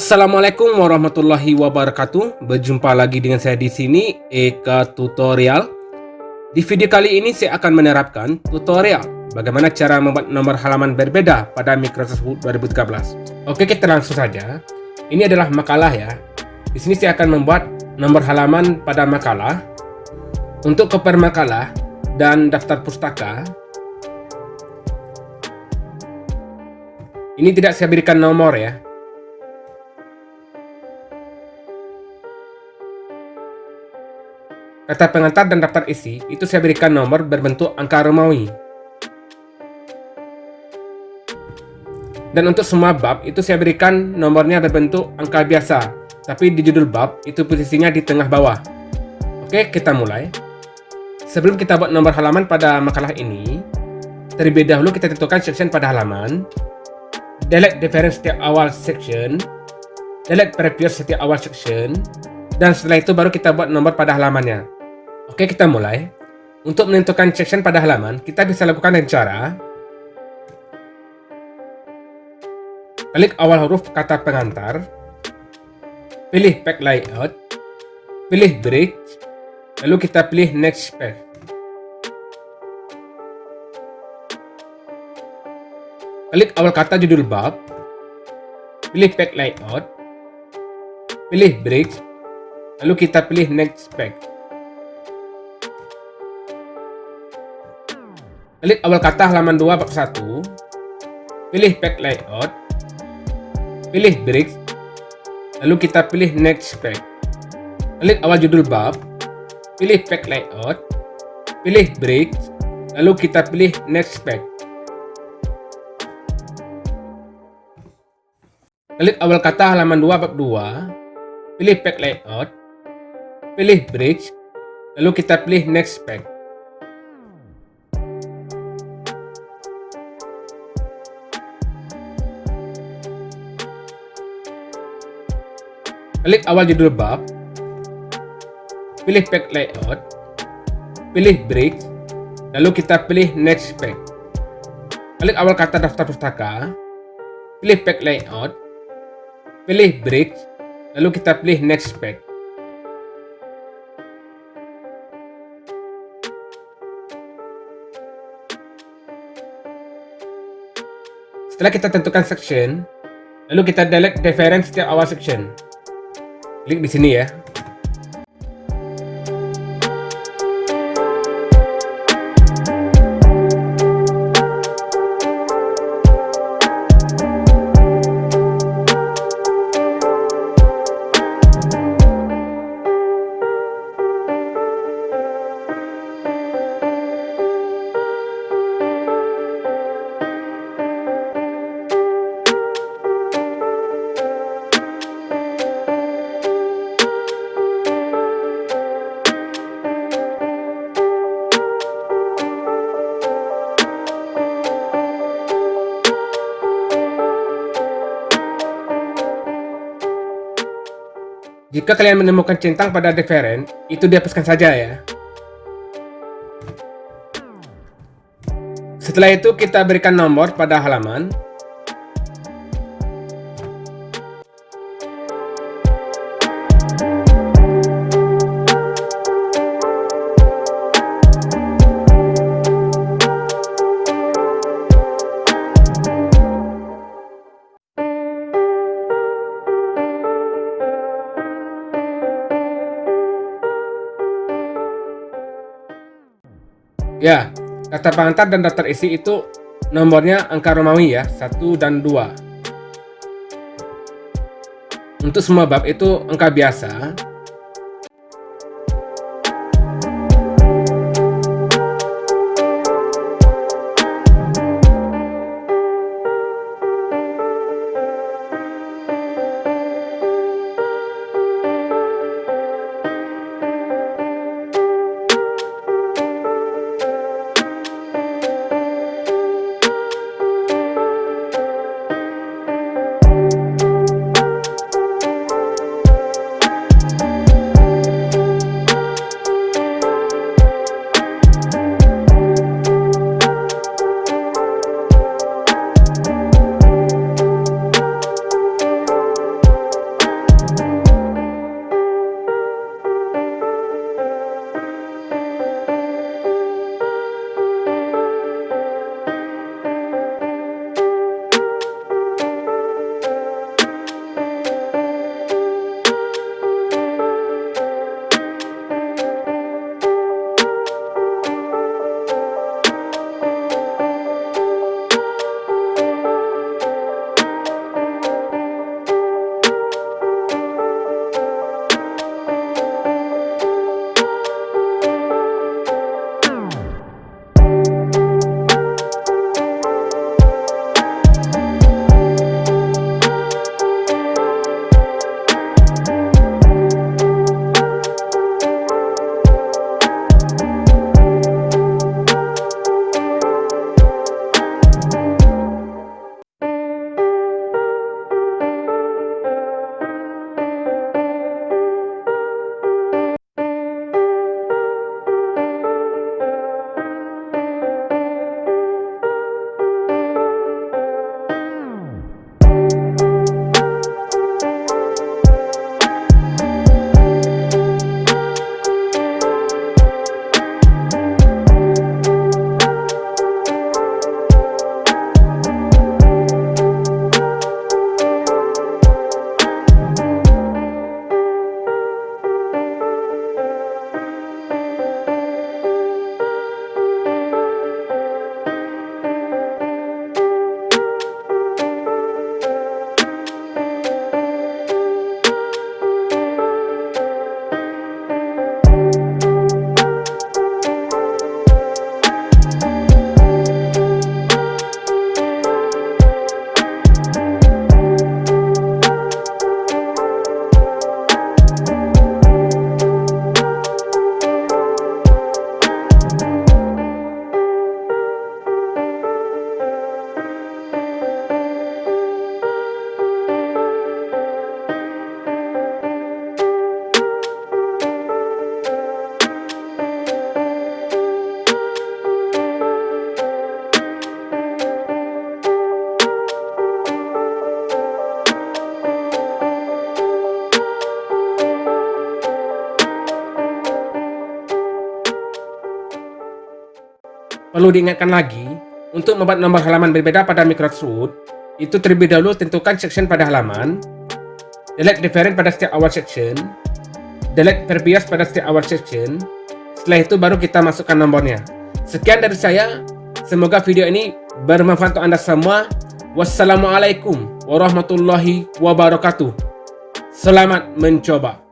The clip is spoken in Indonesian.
Assalamualaikum warahmatullahi wabarakatuh. Berjumpa lagi dengan saya di sini, EKATUTORIAL. Di video kali ini saya akan menerapkan tutorial bagaimana cara membuat nomor halaman berbeda pada Microsoft Word 2013. Oke, kita langsung saja. Ini adalah makalah ya. Di sini saya akan membuat nomor halaman pada makalah. Untuk cover makalah dan daftar pustaka, ini tidak saya berikan nomor ya. Kata pengantar dan daftar isi itu saya berikan nomor berbentuk angka Romawi. Dan untuk semua bab itu saya berikan nomornya berbentuk angka biasa, tapi di judul bab itu posisinya di tengah bawah. Oke, kita mulai. Sebelum kita buat nomor halaman pada makalah ini, terlebih dahulu kita tentukan section pada halaman, delete reference setiap awal section, delete previous setiap awal section, dan setelah itu baru kita buat nomor pada halamannya. Oke, kita mulai. Untuk menentukan section pada halaman, kita bisa lakukan dengan cara klik awal huruf kata pengantar, pilih Page Layout, pilih Bridge, lalu kita pilih Next Page. Klik awal kata judul bab, pilih Page Layout, pilih Bridge, lalu kita pilih Next Page. Klik awal kata halaman 2 bab 1, pilih Page Layout, pilih Bridge, lalu kita pilih Next Page. Klik awal judul bab, pilih Page Layout, pilih Bridge, lalu kita pilih Next Page. Klik awal kata halaman 2 bab 2, pilih Page Layout, pilih Bridge, lalu kita pilih Next Page. Klik awal judul bab, pilih Page Layout, pilih Bridge, lalu kita pilih Next Page. Klik awal kata daftar pustaka, pilih Page Layout, pilih Bridge, lalu kita pilih Next Page. Setelah kita tentukan section, lalu kita delete reference setiap awal section. Klik di sini ya. Jika kalian menemukan centang pada referen, itu dihapuskan saja ya. Setelah itu kita berikan nomor pada halaman. Ya, kata pengantar dan daftar isi itu nomornya angka Romawi ya, 1 dan 2. Untuk semua bab itu angka biasa. Perlu diingatkan lagi, untuk membuat nomor halaman berbeda pada Microsoft Word, itu terlebih dahulu tentukan section pada halaman, delete reference pada setiap awal section, delete previous pada setiap awal section. Setelah itu baru kita masukkan nomornya. Sekian dari saya, semoga video ini bermanfaat untuk Anda semua. Wassalamualaikum warahmatullahi wabarakatuh. Selamat mencoba.